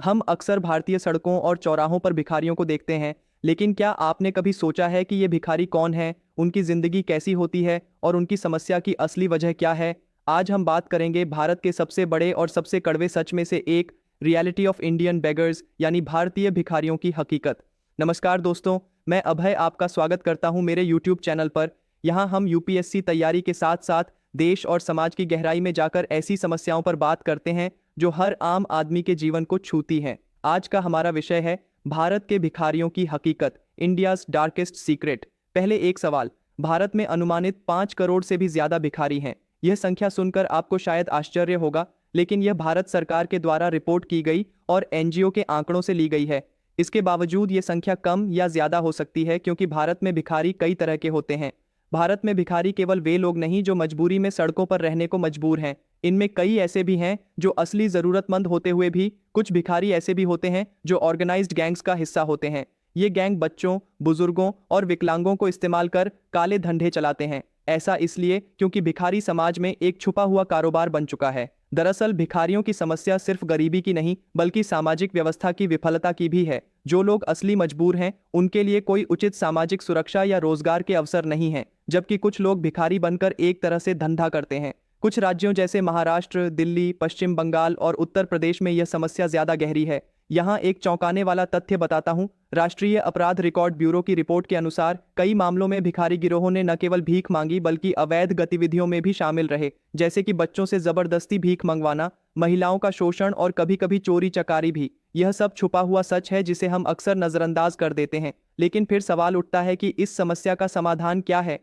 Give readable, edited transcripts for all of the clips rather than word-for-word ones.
हम अक्सर भारतीय सड़कों और चौराहों पर भिखारियों को देखते हैं, लेकिन क्या आपने कभी सोचा है कि ये भिखारी कौन है, उनकी जिंदगी कैसी होती है और उनकी समस्या की असली वजह क्या है? आज हम बात करेंगे भारत के सबसे बड़े और सबसे कड़वे सच में से एक, रियलिटी ऑफ इंडियन बेगर्स यानी भारतीय भिखारियों की हकीकत। नमस्कार दोस्तों, मैं अभय आपका स्वागत करता हूं मेरे यूट्यूब चैनल पर। यहाँ हम यूपीएससी तैयारी के साथ साथ देश और समाज की गहराई में जाकर ऐसी समस्याओं पर बात करते हैं जो हर आम आदमी के जीवन को छूती हैं। आज का हमारा विषय है भारत के भिखारियों की हकीकत, इंडियाज डार्केस्ट सीक्रेट। पहले एक सवाल, भारत में अनुमानित 5 करोड़ से भी ज्यादा भिखारी हैं। यह संख्या सुनकर आपको शायद आश्चर्य होगा, लेकिन यह भारत सरकार के द्वारा रिपोर्ट की गई और एनजीओ के आंकड़ों से ली गई है। इसके बावजूद ये संख्या कम या ज्यादा हो सकती है, क्योंकि भारत में भिखारी कई तरह के होते हैं। भारत में भिखारी केवल वे लोग नहीं जो मजबूरी में सड़कों पर रहने को मजबूर हैं। इनमें कई ऐसे भी हैं जो असली जरूरतमंद होते हुए भी, कुछ भिखारी ऐसे भी होते हैं जो ऑर्गेनाइज्ड गैंग्स का हिस्सा होते हैं। ये गैंग बच्चों, बुजुर्गों और विकलांगों को इस्तेमाल कर काले धंधे चलाते हैं। ऐसा इसलिए क्योंकि भिखारी समाज में एक छुपा हुआ कारोबार बन चुका है। दरअसल भिखारियों की समस्या सिर्फ गरीबी की नहीं, बल्कि सामाजिक व्यवस्था की विफलता की भी है। जो लोग असली मजबूर हैं, उनके लिए कोई उचित सामाजिक सुरक्षा या रोजगार के अवसर नहीं है, जबकि कुछ लोग भिखारी बनकर एक तरह से धंधा करते हैं। कुछ राज्यों जैसे महाराष्ट्र, दिल्ली, पश्चिम बंगाल और उत्तर प्रदेश में यह समस्या ज्यादा गहरी है। यहाँ एक चौंकाने वाला तथ्य बताता हूँ। राष्ट्रीय अपराध रिकॉर्ड ब्यूरो की रिपोर्ट के अनुसार कई मामलों में भिखारी गिरोहों ने न केवल भीख मांगी, बल्कि अवैध गतिविधियों में भी शामिल रहे, जैसे कि बच्चों से जबरदस्ती भीख मंगवाना, महिलाओं का शोषण और कभी कभी चोरी चकारी भी। यह सब छुपा हुआ सच है जिसे हम अक्सर नजरअंदाज कर देते हैं। लेकिन फिर सवाल उठता है कि इस समस्या का समाधान क्या है?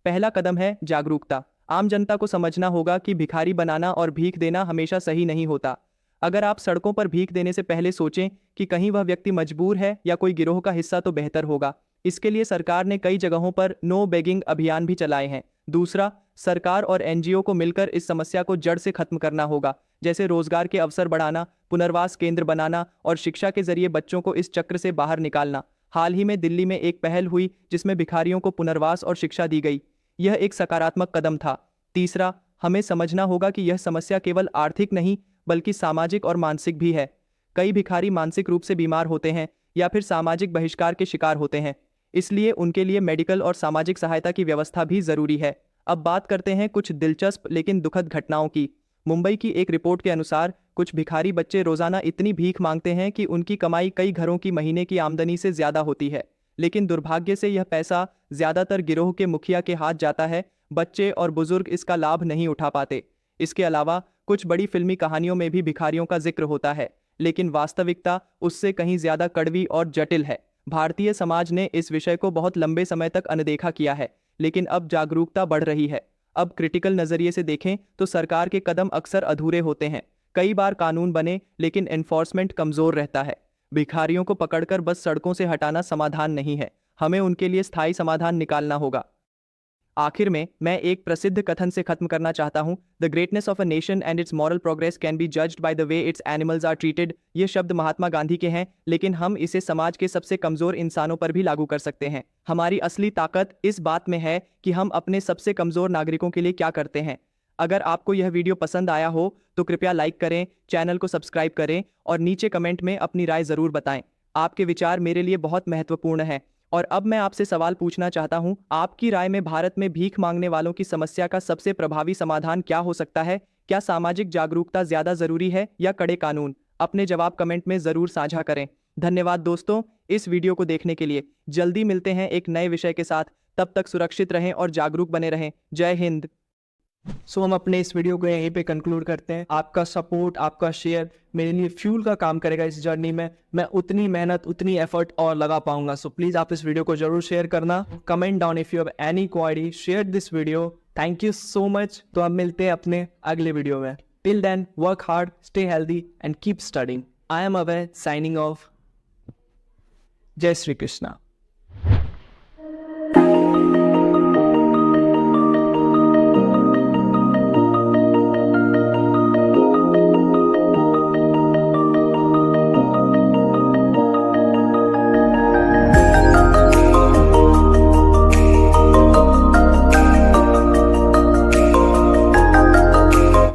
पहला कदम है जागरूकता। आम जनता को समझना होगा कि भिखारी बनाना और भीख देना हमेशा सही नहीं होता। अगर आप सड़कों पर भीख देने से पहले सोचें कि कहीं वह व्यक्ति मजबूर है या कोई गिरोह का हिस्सा, तो बेहतर होगा। इसके लिए सरकार ने कई जगहों पर नो बेगिंग अभियान भी चलाए हैं। दूसरा, सरकार और एनजीओ को मिलकर इस समस्या को जड़ से खत्म करना होगा, जैसे रोजगार के अवसर बढ़ाना, पुनर्वास केंद्र बनाना और शिक्षा के जरिए बच्चों को इस चक्र से बाहर निकालना। हाल ही में दिल्ली में एक पहल हुई जिसमें भिखारियों को पुनर्वास और शिक्षा दी गई। यह एक सकारात्मक कदम था। तीसरा, हमें समझना होगा कि यह समस्या केवल आर्थिक नहीं, बल्कि सामाजिक और मानसिक भी है। कई भिखारी मानसिक रूप से बीमार होते हैं या फिर सामाजिक बहिष्कार के शिकार होते हैं, इसलिए उनके लिए मेडिकल और सामाजिक सहायता की व्यवस्था भी जरूरी है। अब बात करते हैं कुछ दिलचस्प लेकिन दुखद घटनाओं की। मुंबई की एक रिपोर्ट के अनुसार कुछ भिखारी बच्चे रोजाना इतनी भीख मांगते हैं कि उनकी कमाई कई घरों की महीने की आमदनी से ज्यादा होती है। लेकिन दुर्भाग्य से यह पैसा ज्यादातर गिरोह के मुखिया के हाथ जाता है। बच्चे और बुजुर्ग इसका लाभ नहीं उठा पाते। इसके अलावा कुछ बड़ी फिल्मी कहानियों में भी भिखारियों का जिक्र होता है, लेकिन वास्तविकता उससे कहीं ज्यादा कड़वी और जटिल है। भारतीय समाज ने इस विषय को बहुत लंबे समय तक अनदेखा किया है, लेकिन अब जागरूकता बढ़ रही है। अब क्रिटिकल नजरिए से देखें तो सरकार के कदम अक्सर अधूरे होते हैं। कई बार कानून बने, लेकिन एनफोर्समेंट कमजोर रहता है। भिखारियों को पकड़कर बस सड़कों से हटाना समाधान नहीं है, हमें उनके लिए स्थायी समाधान निकालना होगा। आखिर में मैं एक प्रसिद्ध कथन से खत्म करना चाहता हूं, the greatness of a nation and its moral progress can be judged by the way its animals are treated. ये शब्द महात्मा गांधी के हैं, लेकिन हम इसे समाज के सबसे कमजोर इंसानों पर भी लागू कर सकते हैं। हमारी असली ताकत इस बात में है कि हम अपने सबसे कमजोर नागरिकों के लिए क्या करते हैं। अगर आपको यह वीडियो पसंद आया हो तो कृपया लाइक करें, चैनल को सब्सक्राइब करें और नीचे कमेंट में अपनी राय जरूर बताएं। आपके विचार मेरे लिए बहुत महत्वपूर्ण है। और अब मैं आपसे सवाल पूछना चाहता हूं, आपकी राय में भारत में भीख मांगने वालों की समस्या का सबसे प्रभावी समाधान क्या हो सकता है? क्या सामाजिक जागरूकता ज्यादा जरूरी है या कड़े कानून? अपने जवाब कमेंट में जरूर साझा करें। धन्यवाद दोस्तों, इस वीडियो को देखने के लिए। जल्दी मिलते हैं एक नए विषय के साथ। तब तक सुरक्षित रहें और जागरूक बने रहें। जय हिंद। हम अपने इस वीडियो को यहीं पे कंक्लूड करते हैं। आपका सपोर्ट, आपका शेयर मेरे लिए फ्यूल का काम करेगा। इस जर्नी में मैं उतनी मेहनत, उतनी एफर्ट और लगा पाऊंगा। सो प्लीज आप इस वीडियो को जरूर शेयर करना। Comment down if you have any query, share this video. Thank you so much. तो अब मिलते हैं अपने अगले वीडियो में। Till then, work hard, stay healthy and keep studying. I am Abhay, signing off. जय श्री कृष्णा।